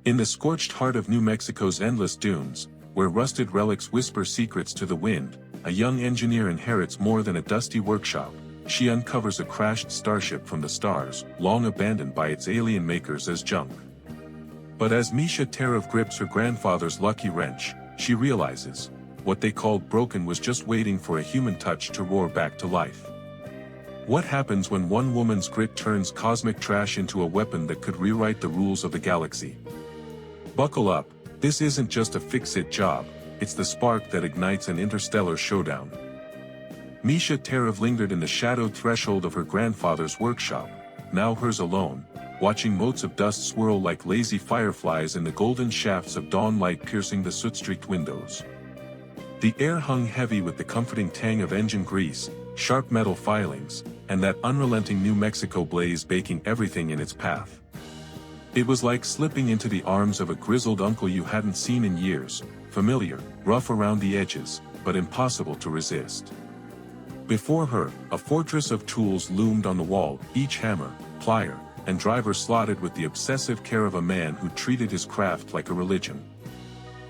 In the scorched heart of New Mexico's endless dunes, where rusted relics whisper secrets to the wind, a young engineer inherits more than a dusty workshop. She uncovers a crashed starship from the stars, long abandoned by its alien makers as junk. But as Misha Terov grips her grandfather's lucky wrench, she realizes, what they called broken was just waiting for a human touch to roar back to life. What happens when one woman's grit turns cosmic trash into a weapon that could rewrite the rules of the galaxy? Buckle up, this isn't just a fix-it job, it's the spark that ignites an interstellar showdown. Misha Terov lingered in the shadowed threshold of her grandfather's workshop, now hers alone, watching motes of dust swirl like lazy fireflies in the golden shafts of dawn light piercing the soot-streaked windows. The air hung heavy with the comforting tang of engine grease, sharp metal filings, and that unrelenting New Mexico blaze baking everything in its path. It was like slipping into the arms of a grizzled uncle you hadn't seen in years, familiar, rough around the edges, but impossible to resist. Before her, a fortress of tools loomed on the wall, each hammer, plier, and driver slotted with the obsessive care of a man who treated his craft like a religion.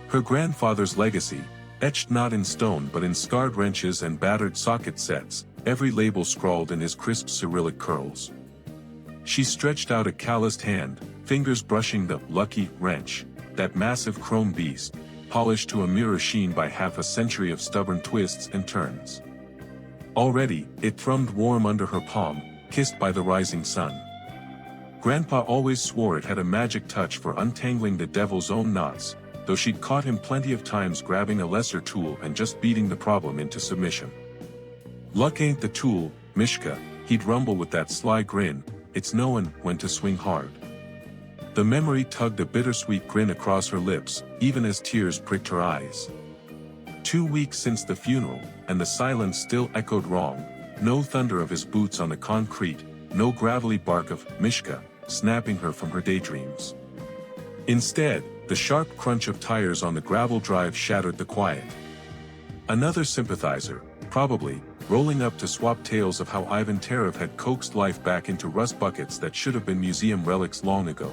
Her grandfather's legacy, etched not in stone but in scarred wrenches and battered socket sets, every label scrawled in his crisp Cyrillic curls. She stretched out a calloused hand, fingers brushing the lucky wrench, that massive chrome beast, polished to a mirror sheen by half a century of stubborn twists and turns. Already, it thrummed warm under her palm, kissed by the rising sun. Grandpa always swore it had a magic touch for untangling the devil's own knots, though she'd caught him plenty of times grabbing a lesser tool and just beating the problem into submission. "Luck ain't the tool, Mishka," he'd rumble with that sly grin, "it's knowin' when to swing hard." The memory tugged a bittersweet grin across her lips, even as tears pricked her eyes. 2 weeks since the funeral, and the silence still echoed wrong, no thunder of his boots on the concrete, no gravelly bark of Mishka, snapping her from her daydreams. Instead, the sharp crunch of tires on the gravel drive shattered the quiet. Another sympathizer, probably, rolling up to swap tales of how Ivan Terov had coaxed life back into rust buckets that should have been museum relics long ago.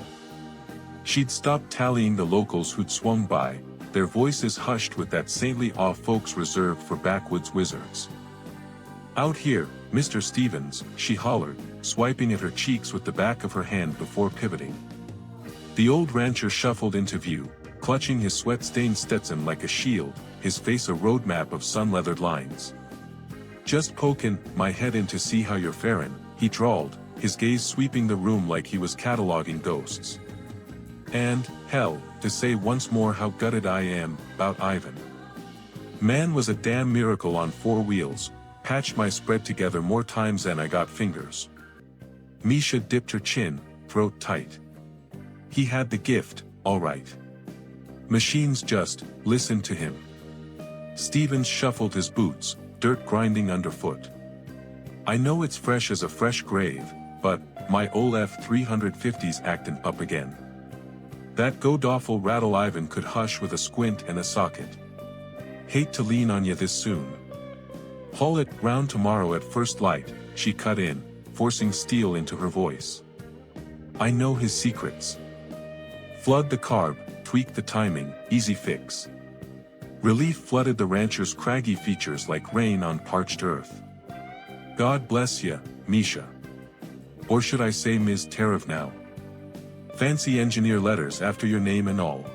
She'd stopped tallying the locals who'd swung by, their voices hushed with that saintly awe folks reserved for backwoods wizards. "Out here, Mr. Stevens," she hollered, swiping at her cheeks with the back of her hand before pivoting. The old rancher shuffled into view, clutching his sweat-stained Stetson like a shield, his face a roadmap of sun-leathered lines. "Just pokin' my head in to see how you're farin'," he drawled, his gaze sweeping the room like he was cataloging ghosts. "And, hell, to say once more how gutted I am, 'bout Ivan. Man was a damn miracle on 4 wheels, patched my spread together more times than I got fingers." Misha dipped her chin, throat tight. He had the gift, all right. Machines just listened to him. Stevens shuffled his boots, dirt grinding underfoot. "I know it's fresh as a fresh grave, but my ol' F-350's actin' up again. That god-awful rattle Ivan could hush with a squint and a socket. Hate to lean on you this soon. Haul it round tomorrow at first light," she cut in, forcing steel into her voice. "I know his secrets. Flood the carb, tweak the timing, easy fix." Relief flooded the rancher's craggy features like rain on parched earth. "God bless ya, Misha. Or should I say Ms. Terov now? Fancy engineer letters after your name and all.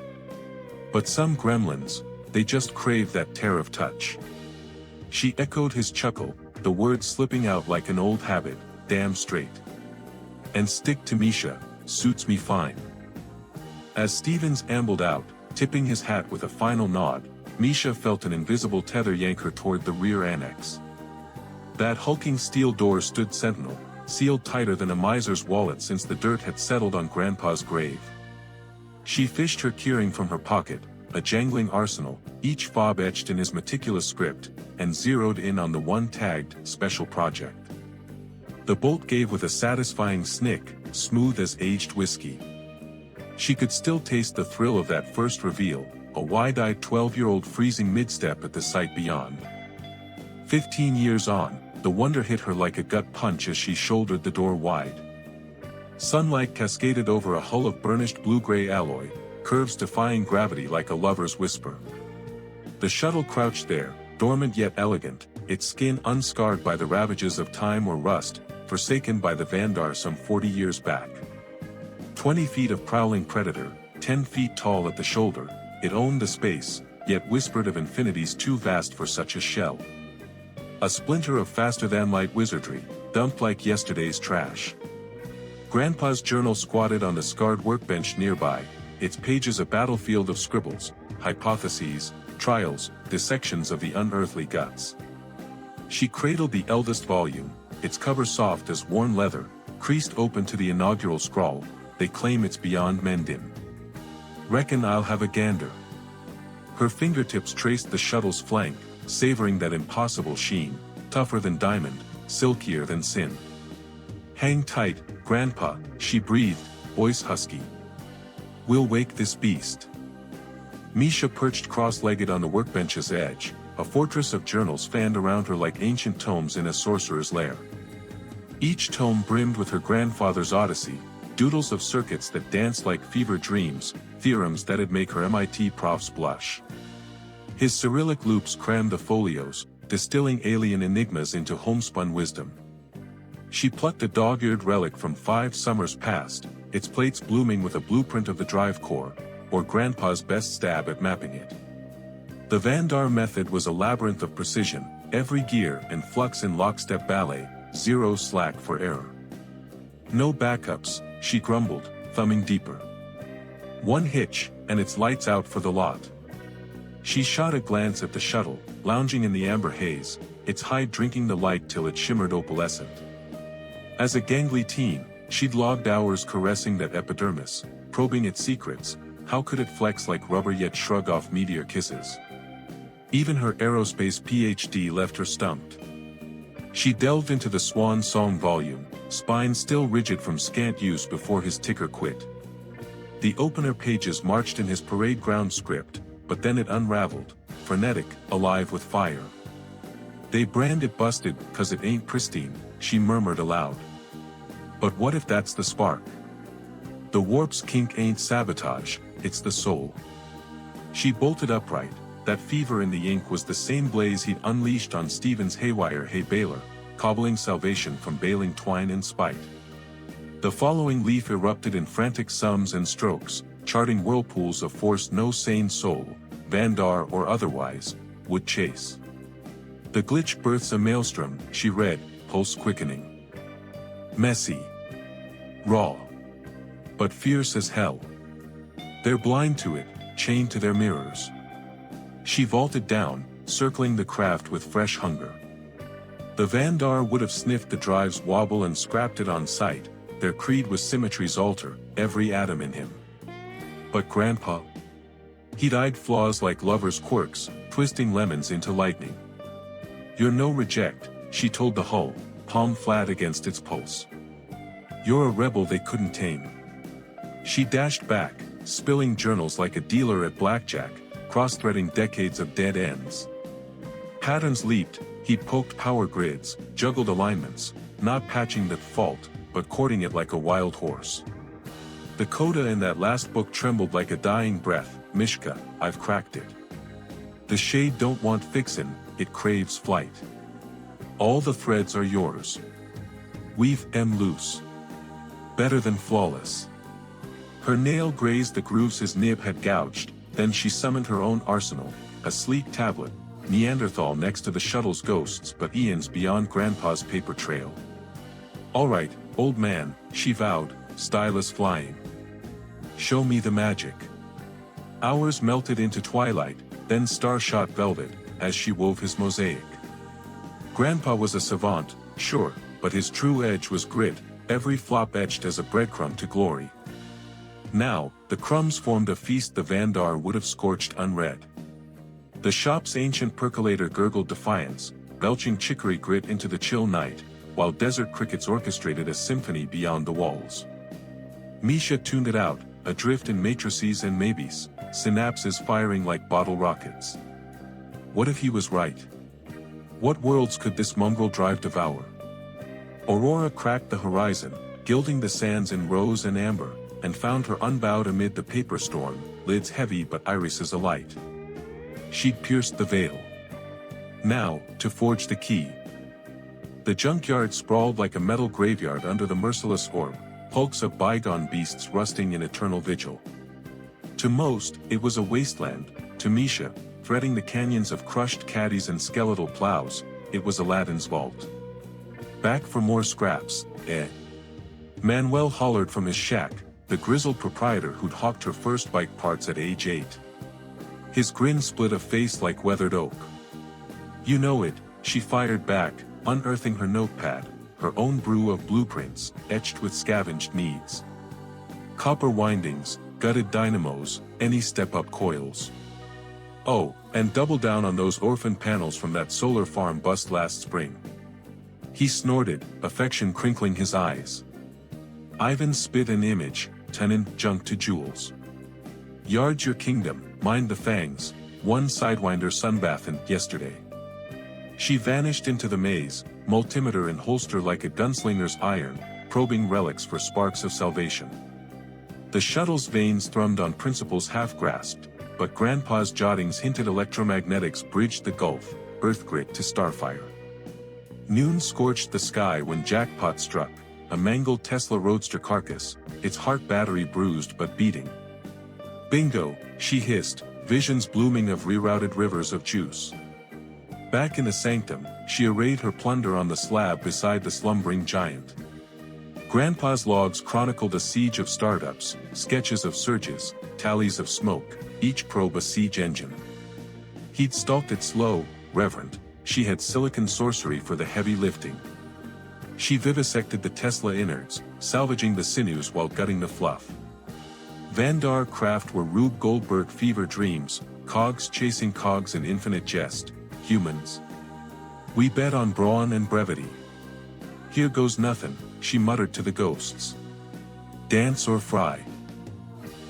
But some gremlins, they just crave that Terov touch." She echoed his chuckle, the words slipping out like an old habit, "Damn straight. And stick to Misha, suits me fine." As Stevens ambled out, tipping his hat with a final nod, Misha felt an invisible tether yank her toward the rear annex. That hulking steel door stood sentinel, sealed tighter than a miser's wallet since the dirt had settled on Grandpa's grave. She fished her keyring from her pocket, a jangling arsenal, each fob etched in his meticulous script, and zeroed in on the one tagged "Special Project." The bolt gave with a satisfying snick, smooth as aged whiskey. She could still taste the thrill of that first reveal, a wide-eyed 12-year-old freezing mid-step at the sight beyond. 15 years on, the wonder hit her like a gut punch as she shouldered the door wide. Sunlight cascaded over a hull of burnished blue-gray alloy, curves defying gravity like a lover's whisper. The shuttle crouched there, dormant yet elegant, its skin unscarred by the ravages of time or rust, forsaken by the Vandar some 40 years back. 20 feet of prowling predator, 10 feet tall at the shoulder, it owned the space, yet whispered of infinities too vast for such a shell. A splinter of faster-than-light wizardry, dumped like yesterday's trash. Grandpa's journal squatted on the scarred workbench nearby, its pages a battlefield of scribbles, hypotheses, trials, dissections of the unearthly guts. She cradled the eldest volume, its cover soft as worn leather, creased open to the inaugural scrawl, "They claim it's beyond mending. Reckon I'll have a gander." Her fingertips traced the shuttle's flank, savoring that impossible sheen, tougher than diamond, silkier than sin. "Hang tight, Grandpa," she breathed, voice husky. "We'll wake this beast." Misha perched cross-legged on the workbench's edge, a fortress of journals fanned around her like ancient tomes in a sorcerer's lair. Each tome brimmed with her grandfather's odyssey, doodles of circuits that danced like fever dreams, theorems that'd make her MIT profs blush. His Cyrillic loops crammed the folios, distilling alien enigmas into homespun wisdom. She plucked a dog-eared relic from 5 summers past, its plates blooming with a blueprint of the drive core, or Grandpa's best stab at mapping it. The Vandar method was a labyrinth of precision, every gear and flux in lockstep ballet, zero slack for error. "No backups," she grumbled, thumbing deeper. "One hitch, and it's lights out for the lot." She shot a glance at the shuttle, lounging in the amber haze, its hide drinking the light till it shimmered opalescent. As a gangly teen, she'd logged hours caressing that epidermis, probing its secrets. How could it flex like rubber yet shrug off meteor kisses? Even her aerospace PhD left her stumped. She delved into the Swan Song volume, spine still rigid from scant use before his ticker quit. The opener pages marched in his parade ground script, but then it unraveled, frenetic, alive with fire. "They brand it busted 'cause it ain't pristine," she murmured aloud. But what if that's the spark? The warp's kink ain't sabotage, it's the soul. She bolted upright. That fever in the ink was the same blaze he'd unleashed on Stephen's haywire hay baler, cobbling salvation from baling twine in spite. The following leaf erupted in frantic sums and strokes, charting whirlpools of force no sane soul, Vandar or otherwise, would chase. "The glitch births a maelstrom," she read, pulse quickening. "Messy. Raw. But fierce as hell. They're blind to it, chained to their mirrors." She vaulted down, circling the craft with fresh hunger. The Vandar would have sniffed the drive's wobble and scrapped it on sight, their creed was symmetry's altar, every atom in him. But Grandpa? He'd eyed flaws like lovers' quirks, twisting lemons into lightning. "You're no reject," she told the hull, palm flat against its pulse. "You're a rebel they couldn't tame." She dashed back, spilling journals like a dealer at blackjack, cross-threading decades of dead ends. Patterns leaped, he'd poked power grids, juggled alignments, not patching the fault, but courting it like a wild horse. The coda in that last book trembled like a dying breath. "Mishka, I've cracked it. The shade don't want fixin', it craves flight. All the threads are yours. Weave 'em loose. Better than flawless." Her nail grazed the grooves his nib had gouged, then she summoned her own arsenal, a sleek tablet, Neanderthal next to the shuttle's ghosts but eons beyond Grandpa's paper trail. "All right, old man," she vowed, stylus flying. "Show me the magic." Hours melted into twilight, then star-shot velvet, as she wove his mosaic. Grandpa was a savant, sure, but his true edge was grit, every flop etched as a breadcrumb to glory. Now, the crumbs formed a feast the Vandar would have scorched unread. The shop's ancient percolator gurgled defiance, belching chicory grit into the chill night, while desert crickets orchestrated a symphony beyond the walls. Misha tuned it out, adrift in matrices and maybes, synapses firing like bottle rockets. What if he was right? What worlds could this mongrel drive devour? Aurora cracked the horizon, gilding the sands in rose and amber, and found her unbowed amid the paper storm, lids heavy but irises alight. She'd pierced the veil. Now, to forge the key. The junkyard sprawled like a metal graveyard under the merciless orb, hulks of bygone beasts rusting in eternal vigil. To most, it was a wasteland. To Misha, threading the canyons of crushed caddies and skeletal plows, it was Aladdin's vault. Back for more scraps, eh? Manuel hollered from his shack, the grizzled proprietor who'd hawked her first bike parts at age 8. His grin split a face like weathered oak. You know it, she fired back, unearthing her notepad, her own brew of blueprints, etched with scavenged needs. Copper windings, gutted dynamos, any step-up coils. Oh, and double down on those orphan panels from that solar farm bust last spring. He snorted, affection crinkling his eyes. Ivan spit an image, tenant junk to jewels. Yard your kingdom, mind the fangs, one sidewinder sunbathin' yesterday. She vanished into the maze, multimeter in holster like a gunslinger's iron, probing relics for sparks of salvation. The shuttle's vanes thrummed on principles half-grasped, but Grandpa's jottings hinted electromagnetics bridged the gulf, earth grit to starfire. Noon scorched the sky when jackpot struck, a mangled Tesla Roadster carcass, its heart battery bruised but beating. Bingo, she hissed, visions blooming of rerouted rivers of juice. Back in the sanctum, she arrayed her plunder on the slab beside the slumbering giant. Grandpa's logs chronicled a siege of startups, sketches of surges, tallies of smoke, each probe a siege engine. He'd stalked it slow, reverent, she had silicon sorcery for the heavy lifting. She vivisected the Tesla innards, salvaging the sinews while gutting the fluff. Vandar craft were Rube Goldberg fever dreams, cogs chasing cogs in infinite jest. Humans. We bet on brawn and brevity. Here goes nothing, she muttered to the ghosts. Dance or fry.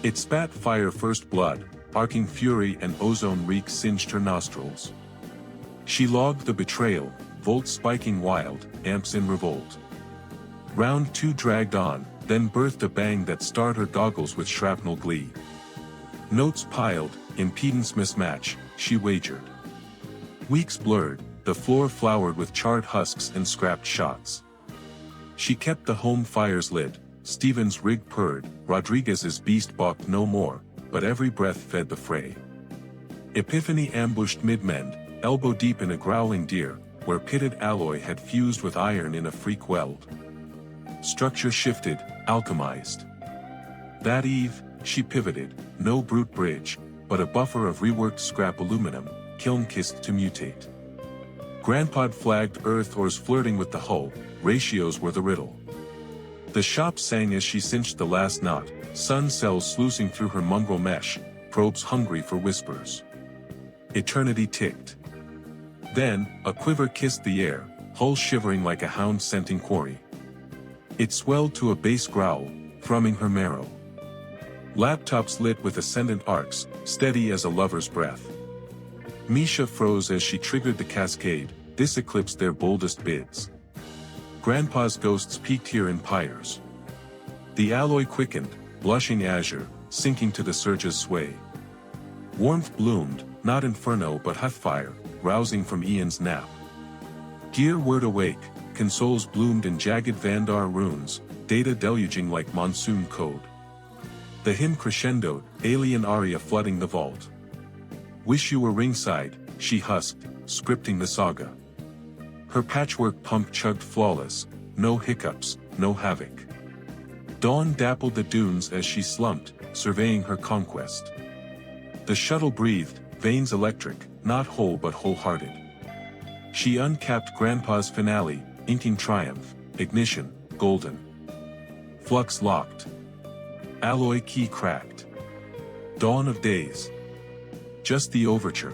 It spat fire first blood, arcing fury and ozone reek singed her nostrils. She logged the betrayal, volts spiking wild, amps in revolt. Round 2 dragged on, then birthed a bang that starred her goggles with shrapnel glee. Notes piled, impedance mismatch, she wagered. Weeks blurred, the floor flowered with charred husks and scrapped shots. She kept the home fires lit, Stephen's rig purred, Rodriguez's beast balked no more, but every breath fed the fray. Epiphany ambushed mid-mend, elbow deep in a growling deer, where pitted alloy had fused with iron in a freak weld. Structure shifted, alchemized. That eve, she pivoted, no brute bridge, but a buffer of reworked scrap aluminum, kiln-kissed to mutate. Grandpa'd flagged earth ores flirting with the hull, ratios were the riddle. The shop sang as she cinched the last knot, sun cells sluicing through her mongrel mesh, probes hungry for whispers. Eternity ticked. Then, a quiver kissed the air, hull shivering like a hound scenting quarry. It swelled to a bass growl, thrumming her marrow. Laptops lit with ascendant arcs, steady as a lover's breath. Misha froze as she triggered the cascade, this eclipsed their boldest bids. Grandpa's ghosts peaked here in pyres. The alloy quickened, blushing azure, sinking to the surge's sway. Warmth bloomed, not inferno but heathfire, rousing from Ian's nap. Gear whirred awake, consoles bloomed in jagged Vandar runes, data deluging like monsoon code. The hymn crescendoed, alien aria flooding the vault. Wish you were ringside, she husked, scripting the saga. Her patchwork pump chugged flawless, no hiccups, no havoc. Dawn dappled the dunes as she slumped, surveying her conquest. The shuttle breathed, veins electric, not whole but wholehearted. She uncapped Grandpa's finale, inking triumph, ignition, golden. Flux locked. Alloy key cracked. Dawn of days. Just the overture.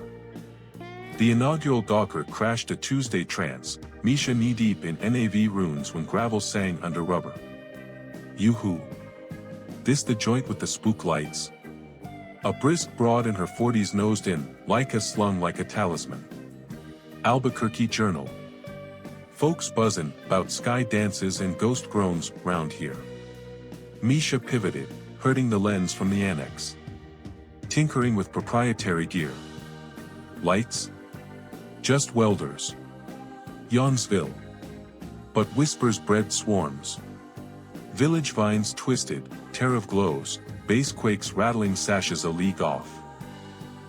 The inaugural Gawker crashed a Tuesday trance, Misha knee-deep in NAV runes when gravel sang under rubber. Yoo-hoo. This the joint with the spook lights? A brisk broad in her 40s nosed in, Leica slung like a talisman. Albuquerque Journal. Folks buzzin' 'bout sky dances and ghost groans round here. Misha pivoted, herding the lens from the annex. Tinkering with proprietary gear. Lights? Just welders. Yawnsville. But whispers bred swarms. Village vines twisted, tear-of glows, base quakes rattling sashes a league off.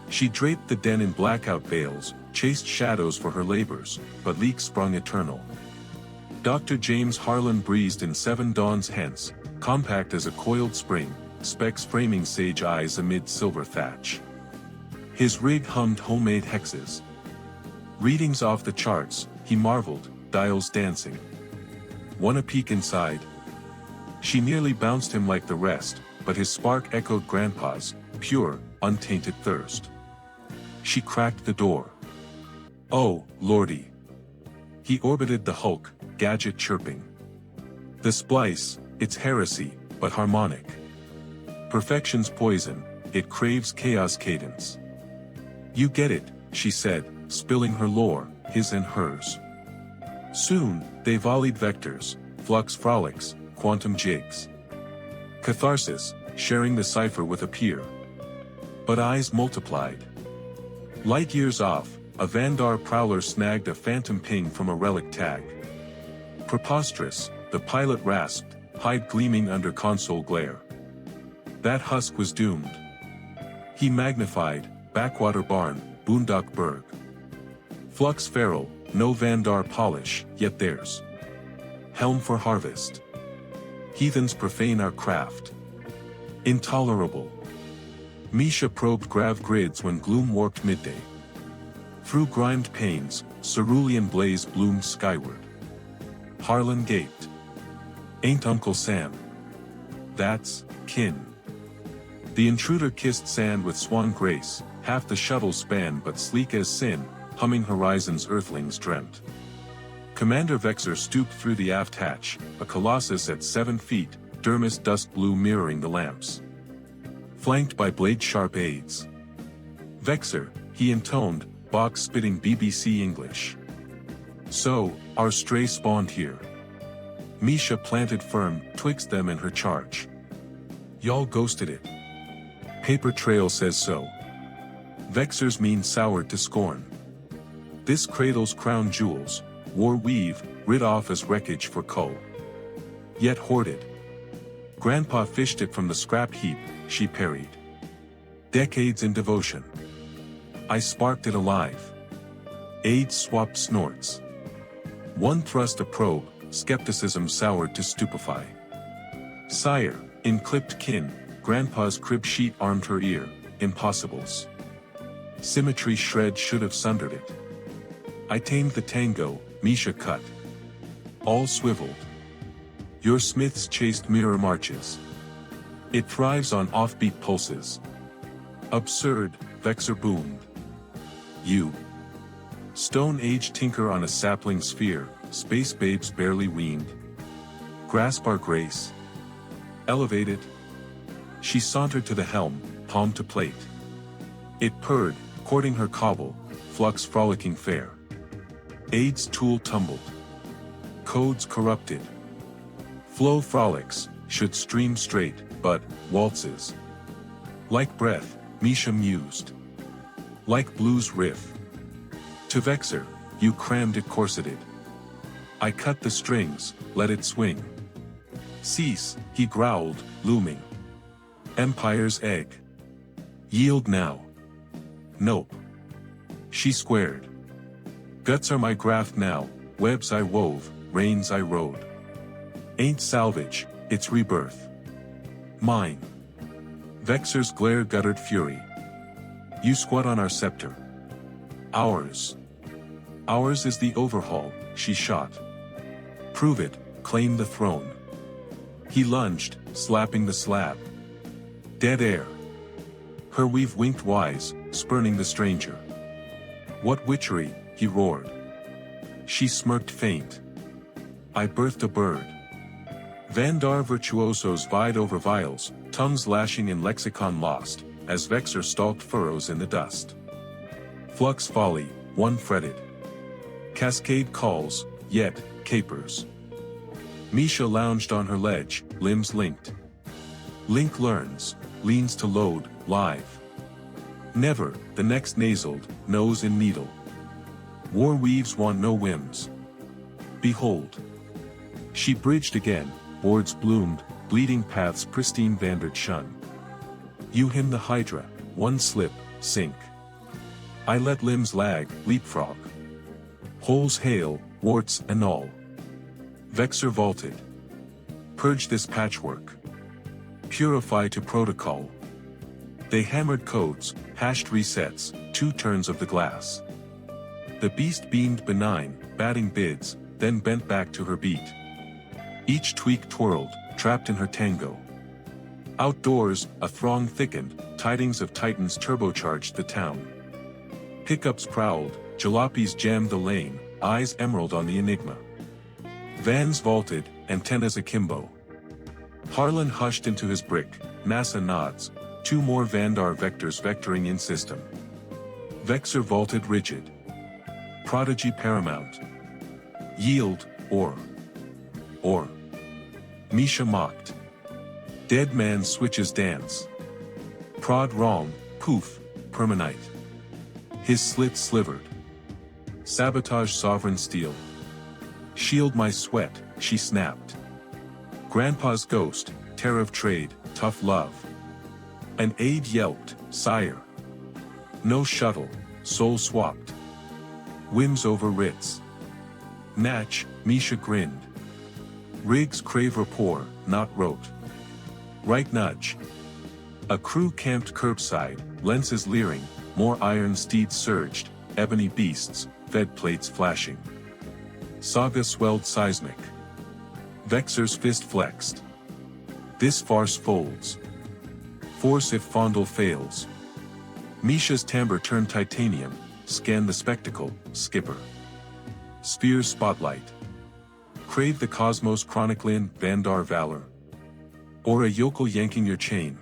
She draped the den in blackout veils, chased shadows for her labors, but leaks sprung eternal. Dr. James Harlan breezed in 7 dawns hence, compact as a coiled spring, specks framing sage eyes amid silver thatch. His rig hummed homemade hexes. Readings off the charts, he marveled, dials dancing. One a peek inside. She nearly bounced him like the rest, but his spark echoed Grandpa's, pure, untainted thirst. She cracked the door. Oh, lordy. He orbited the hulk, gadget chirping. The splice, it's heresy, but harmonic. Perfection's poison, it craves chaos cadence. You get it, she said, spilling her lore, his and hers. Soon, they volleyed vectors, flux frolics, quantum jigs. Catharsis, sharing the cipher with a peer. But eyes multiplied. Light years off, a Vandar prowler snagged a phantom ping from a relic tag. Preposterous, the pilot rasped, hide gleaming under console glare. That husk was doomed. He magnified, backwater barn, boondock berg. Flux feral, no Vandar polish, yet theirs. Helm for harvest. Heathens profane our craft. Intolerable. Misha probed grav grids when gloom warped midday. Through grimed panes, cerulean blaze bloomed skyward. Harlan gaped. Ain't Uncle Sam. That's kin. The intruder kissed sand with swan grace, half the shuttle span but sleek as sin, humming horizons earthlings dreamt. Commander Vexer stooped through the aft hatch, a colossus at 7 feet, dermis dusk blue mirroring the lamps. Flanked by blade-sharp aides. Vexer, he intoned, box-spitting BBC English. So, our stray spawned here. Misha planted firm, twixt them and her charge. Y'all ghosted it. Paper trail says so. Vexer's mean soured to scorn. This cradle's crown jewels, war weave, rid off as wreckage for Ko. Yet hoarded. Grandpa fished it from the scrap heap, she parried. Decades in devotion. I sparked it alive. Aides swapped snorts. One thrust a probe, skepticism soured to stupefy. Sire, in clipped kin, Grandpa's crib sheet armed her ear, impossibles. Symmetry shred should have sundered it. I tamed the tango, Misha cut. All swiveled. Your Smith's chased mirror marches. It thrives on offbeat pulses. Absurd, Vexer boomed. You. Stone Age tinker on a sapling sphere, space babes barely weaned. Grasp our grace. Elevate it. She sauntered to the helm, palm to plate. It purred, courting her cobble, flux frolicking fair. Aids tool tumbled. Codes corrupted. Flow frolics, should stream straight, but, waltzes. Like breath, Misha mused. Like blues riff. To Vexer, you crammed it corseted. I cut the strings, let it swing. Cease, he growled, looming. Empire's egg. Yield now. Nope. She squared. Guts are my graft now, webs I wove, reins I rode. Ain't salvage, it's rebirth. Mine. Vexer's glare guttered fury. You squat on our scepter. Ours. Ours is the overhaul, she shot. Prove it, claim the throne. He lunged, slapping the slab. Dead air. Her weave winked wise, spurning the stranger. What witchery, he roared. She smirked faint. I birthed a bird. Vandar virtuosos vied over vials, tongues lashing in lexicon lost, as Vexer stalked furrows in the dust. Flux folly, one fretted. Cascade calls, yet, capers. Misha lounged on her ledge, limbs linked. Link learns, leans to load, live. Never, the next nasaled, nose in needle. War weaves want no whims. Behold. She bridged again, boards bloomed, bleeding paths pristine vandered shun. You him the Hydra, one slip, sink. I let limbs lag, leapfrog. Holes hail, warts and all. Vexor vaulted. Purge this patchwork. Purify to protocol. They hammered codes, hashed resets, 2 turns of the glass. The beast beamed benign, batting bids, then bent back to her beat. Each tweak twirled, trapped in her tango. Outdoors, a throng thickened, tidings of titans turbocharged the town. Pickups prowled, jalopies jammed the lane, eyes emerald on the enigma. Vans vaulted, antennas akimbo. Harlan hushed into his brick, NASA nods, 2 more Vandar vectors vectoring in system. Vexor vaulted rigid. Prodigy paramount. Yield, or. Misha mocked. Dead man switches dance. Prod wrong, poof, permanite. His slit slivered. Sabotage sovereign steel. Shield my sweat, she snapped. Grandpa's ghost, tear of trade, tough love. An aide yelped, sire. No shuttle, soul swapped. Whims over writs. Natch, Misha grinned. Rigs crave rapport, not rote. Right nudge. A crew camped curbside, lenses leering, more iron steeds surged, ebony beasts, fed plates flashing. Saga swelled seismic. Vexor's fist flexed. This farce folds. Force if fondle fails. Misha's timbre turned titanium, scan the spectacle, skipper. Sphere's spotlight. Crave the cosmos chronicling Vandar valor. Or a yokel yanking your chain.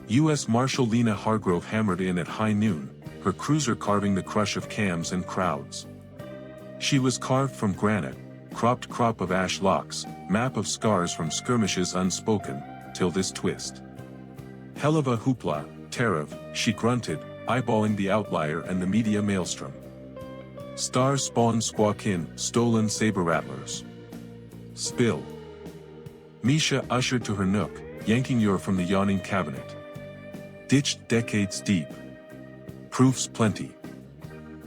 U.S. Marshal Lena Hargrove hammered in at high noon, her cruiser carving the crush of cams and crowds. She was carved from granite, cropped crop of ash locks, map of scars from skirmishes unspoken, till this twist. Hell of a hoopla, Tariff, she grunted, eyeballing the outlier and the media maelstrom. Stars spawn squawkin, stolen saber rattlers. Spill. Misha ushered to her nook, yanking your from the yawning cabinet. Ditched decades deep. Proofs plenty.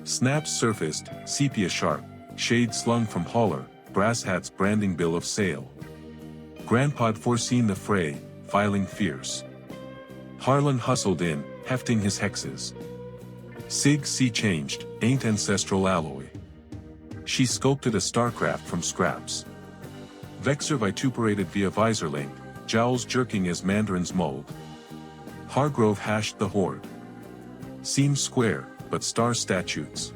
Snaps surfaced, sepia sharp, shade slung from hauler, brass hats branding bill of sale. Grandpa'd foreseen the fray, filing fierce. Harlan hustled in, hefting his hexes. Sig sea changed, ain't ancestral alloy. She sculpted a starcraft from scraps. Vexor vituperated via visor link, jowls jerking as mandarins mulled. Hargrove hashed the horde. Seems square, but star statutes.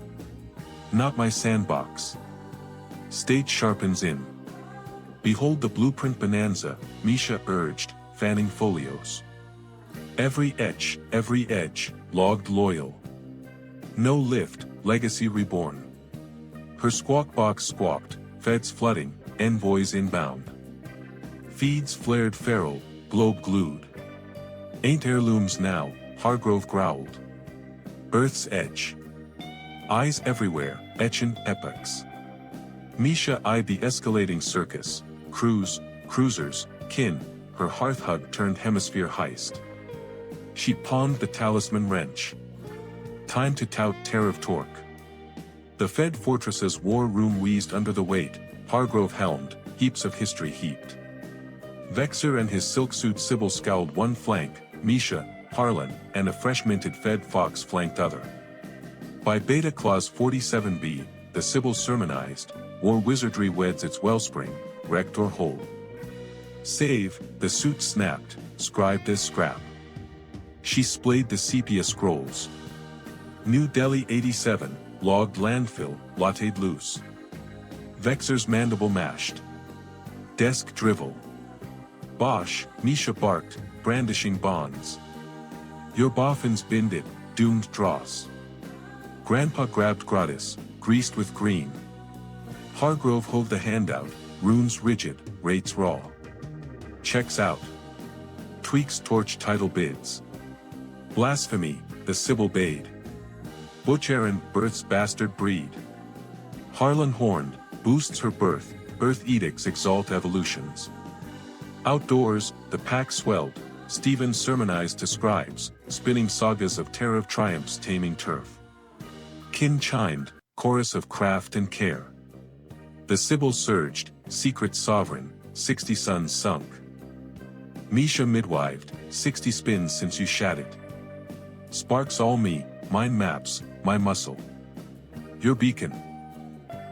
Not my sandbox. State sharpens in. Behold the blueprint bonanza, Misha urged, fanning folios. Every edge, logged loyal. No lift, legacy reborn. Her squawk box squawked, feds flooding, envoys inbound. Feeds flared feral, globe glued. Ain't heirlooms now, Hargrove growled. Earth's edge. Eyes everywhere, etching epochs. Misha eyed the escalating circus, cruisers, kin, her hearth hug turned hemisphere heist. She pawned the talisman wrench. Time to tout tariff torque. The Fed fortress's war room wheezed under the weight, Hargrove helmed, heaps of history heaped. Vexor and his silk suit Sybil scowled one flank, Misha, Harlan, and a fresh-minted Fed Fox flanked other. By Beta Clause 47b, the Sybil sermonized, war wizardry weds its wellspring, wrecked or whole. Save, the suit snapped, scribed as scrap. She splayed the sepia scrolls. New Delhi 87, logged landfill, latte'd loose. Vexor's mandible mashed. Desk drivel. Bosh, Misha barked, brandishing bonds. Your boffins binded, doomed dross. Grandpa grabbed gratis, greased with green. Hargrove hove the handout, runes rigid, rates raw. Checks out. tweaks torch title bids. Blasphemy, the Sybil bade. Butcherin births bastard breed. Harlan horned, boosts her birth, earth edicts exalt evolutions. Outdoors, the pack swelled, Stephen sermonized to scribes, spinning sagas of terror of triumphs taming turf. Kin chimed, chorus of craft and care. The Sybil surged, secret sovereign, 60 suns sunk. Misha midwived, 60 spins since you shattered. Sparks all me, mine maps, my muscle. Your beacon.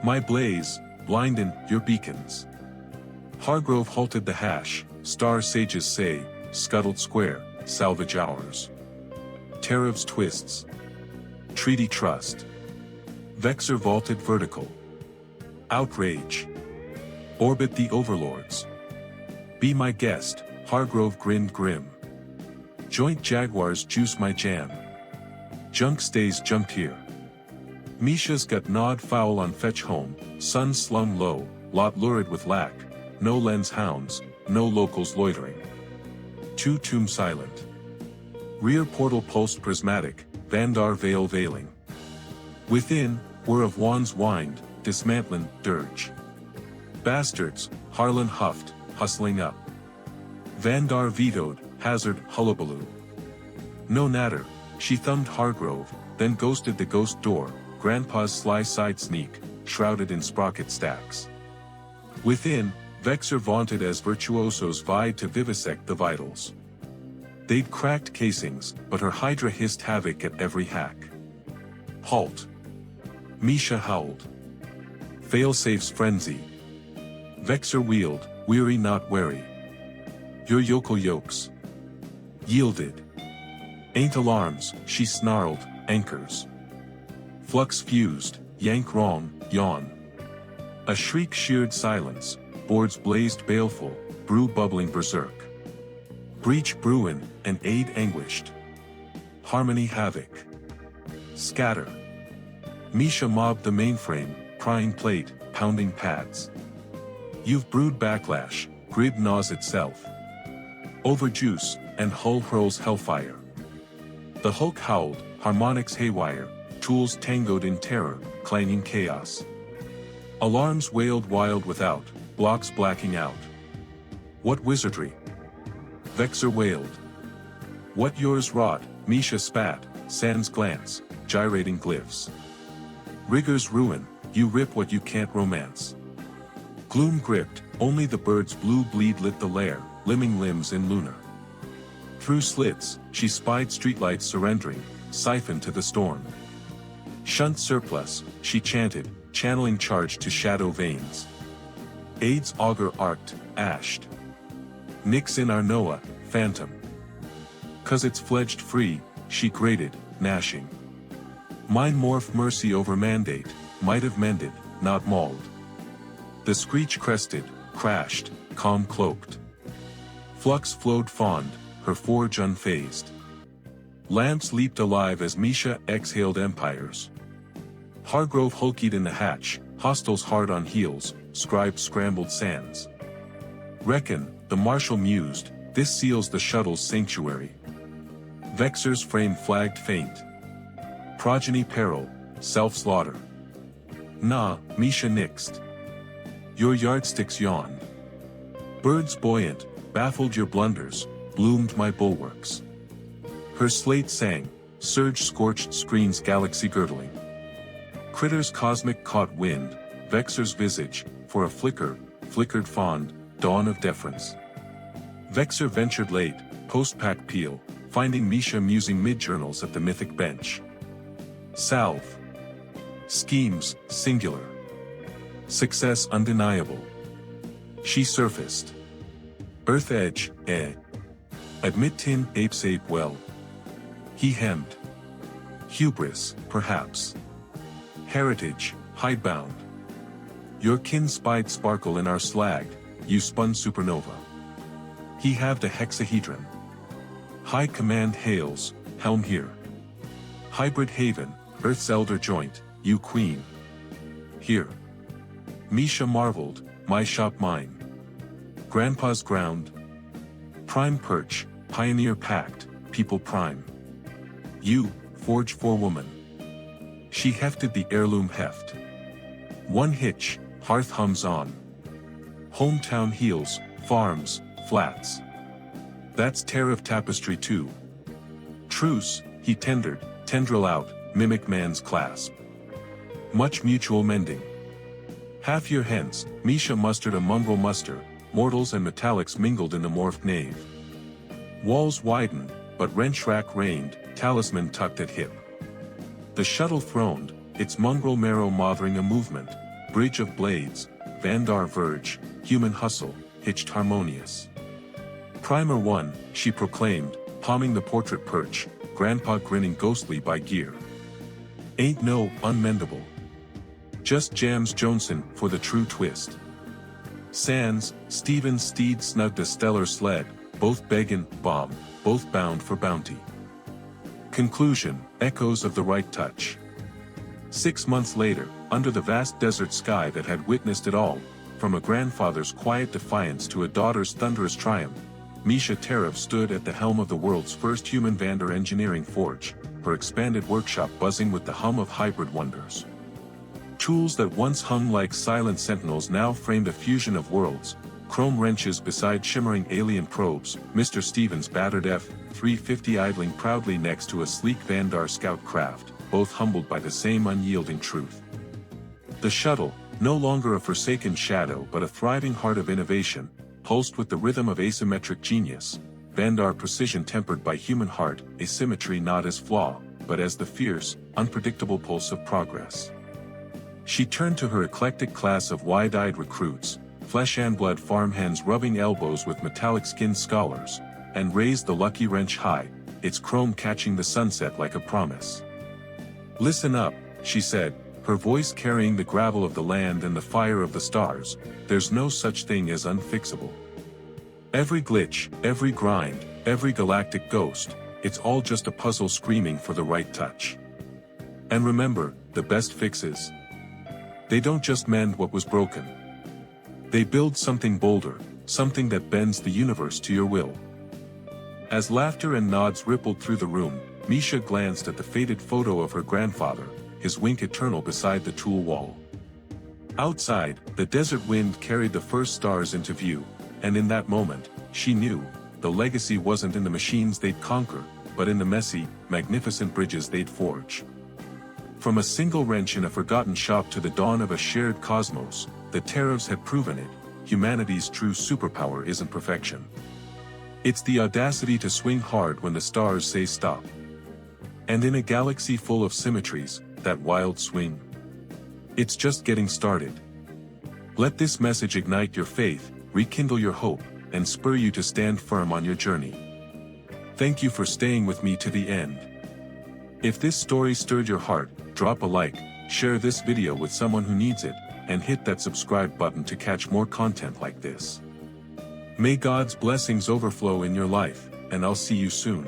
My blaze, blindin', your beacons. Hargrove halted the hash, star sages say, scuttled square, salvage ours. Tariffs twists. Treaty trust. Vexor vaulted vertical. Outrage. Orbit the overlords. Be my guest, Hargrove grinned grim. Joint jaguars juice my jam. Junk stays junked here. Misha's got gnawed foul on fetch home, sun slung low, lot lurid with lack, no lens hounds, no locals loitering. Two tomb silent. Rear portal post prismatic, Vandar veil veiling. Within, whir of wands wind, dismantling, dirge. Bastards, Harlan huffed, hustling up. Vandar vetoed, hazard, hullabaloo. No natter, she thumbed Hargrove, then ghosted the ghost door, Grandpa's sly side sneak, shrouded in sprocket stacks. Within, Vexor vaunted as virtuosos vied to vivisect the vitals. They'd cracked casings, but her Hydra hissed havoc at every hack. Halt. Misha howled. Failsafe's frenzy. Vexor wheeled, weary not wary. Your yokel yokes. Yielded. Ain't alarms, she snarled, anchors. Flux fused, yank wrong, yawn. A shriek sheared silence, boards blazed baleful, brew bubbling berserk. Breach bruin, and aid anguished. Harmony havoc. Scatter. Misha mobbed the mainframe, prying plate, pounding pads. You've brewed backlash, grid gnaws itself. Overjuice, and hull hurls hellfire. The Hulk howled, harmonics haywire, tools tangoed in terror, clanging chaos. Alarms wailed wild without, blocks blacking out. What wizardry? Vexor wailed. What yours wrought, Misha spat, sans glance, gyrating glyphs. Rigor's ruin, you rip what you can't romance. Gloom gripped, only the bird's blue bleed lit the lair, limbing limbs in lunar. Through slits, she spied streetlights surrendering, siphoned to the storm. Shunt surplus, she chanted, channeling charge to shadow veins. Aids augur arced, ashed. Nix in our Noah, phantom. 'Cause it's fledged free, she grated, gnashing. Mine morph mercy over mandate, might have mended, not mauled. The screech crested, crashed, calm cloaked. Flux flowed fond, her forge unfazed. Lamps leaped alive as Misha exhaled empires. Hargrove hulkied in the hatch, hostiles hard on heels, scribe scrambled sands. Reckon, the marshal mused, this seals the shuttle's sanctuary. Vexor's frame flagged faint. Progeny peril, self-slaughter. Nah, Misha nixed. Your yardsticks yawned. Birds buoyant, baffled your blunders, bloomed my bulwarks. Her slate sang, surge scorched screens galaxy girdling. Critters cosmic caught wind, Vexor's visage, for a flicker, flickered fond, dawn of deference. Vexor ventured late, post-pack peel, finding Misha musing mid-journals at the mythic bench. Salve. Schemes, singular. Success undeniable. She surfaced. Earth edge, Admit tin apes ape well. He hemmed. Hubris, perhaps. Heritage, hidebound. Your kin spied sparkle in our slag, you spun supernova. He halved a hexahedron. High command hails, helm here. Hybrid haven, Earth's elder joint, you queen. Here. Misha marveled, my shop mine. Grandpa's ground. Prime perch, Pioneer Pact, People Prime. U, Forge for Woman. She hefted the heirloom heft. One hitch, hearth hums on. Hometown heals, farms, flats. That's tear of tapestry too. Truce, he tendered, tendril out, mimic man's clasp. Much mutual mending. Half year hence, Misha mustered a mongrel muster, mortals and metallics mingled in the morphed nave. Walls widened, but wrench rack reigned, talisman tucked at hip. The shuttle throned, its mongrel marrow mothering a movement, bridge of blades, Vandar verge, human hustle, hitched harmonious. Primer 1, she proclaimed, palming the portrait perch, grandpa grinning ghostly by gear. Ain't no unmendable. Just jams Johnson for the true twist. Sands, Stevens steed snugged a stellar sled, both beggin', bomb, both bound for bounty. Conclusion, echoes of the right touch. 6 months later, under the vast desert sky that had witnessed it all, from a grandfather's quiet defiance to a daughter's thunderous triumph, Misha Tarav stood at the helm of the world's first human Vandar engineering forge, her expanded workshop buzzing with the hum of hybrid wonders. Tools that once hung like silent sentinels now framed a fusion of worlds, chrome wrenches beside shimmering alien probes, Mr. Stevens' battered F-350 idling proudly next to a sleek Vandar scout craft, both humbled by the same unyielding truth. The shuttle, no longer a forsaken shadow but a thriving heart of innovation, pulsed with the rhythm of asymmetric genius, Vandar precision tempered by human heart, asymmetry not as flaw, but as the fierce, unpredictable pulse of progress. She turned to her eclectic class of wide-eyed recruits, flesh and blood farmhands rubbing elbows with metallic-skinned scholars, and raised the lucky wrench high, its chrome catching the sunset like a promise. Listen up, she said, her voice carrying the gravel of the land and the fire of the stars, there's no such thing as unfixable. Every glitch, every grind, every galactic ghost, it's all just a puzzle screaming for the right touch. And remember, the best fixes? They don't just mend what was broken. They build something bolder, something that bends the universe to your will. As laughter and nods rippled through the room, Misha glanced at the faded photo of her grandfather, his wink eternal beside the tool wall. Outside, the desert wind carried the first stars into view, and in that moment, she knew, the legacy wasn't in the machines they'd conquer, but in the messy, magnificent bridges they'd forge. From a single wrench in a forgotten shop to the dawn of a shared cosmos, the Taravs had proven it, humanity's true superpower isn't perfection. It's the audacity to swing hard when the stars say stop. And in a galaxy full of symmetries, that wild swing. It's just getting started. Let this message ignite your faith, rekindle your hope, and spur you to stand firm on your journey. Thank you for staying with me to the end. If this story stirred your heart, drop a like, share this video with someone who needs it, and hit that subscribe button to catch more content like this. May God's blessings overflow in your life, and I'll see you soon.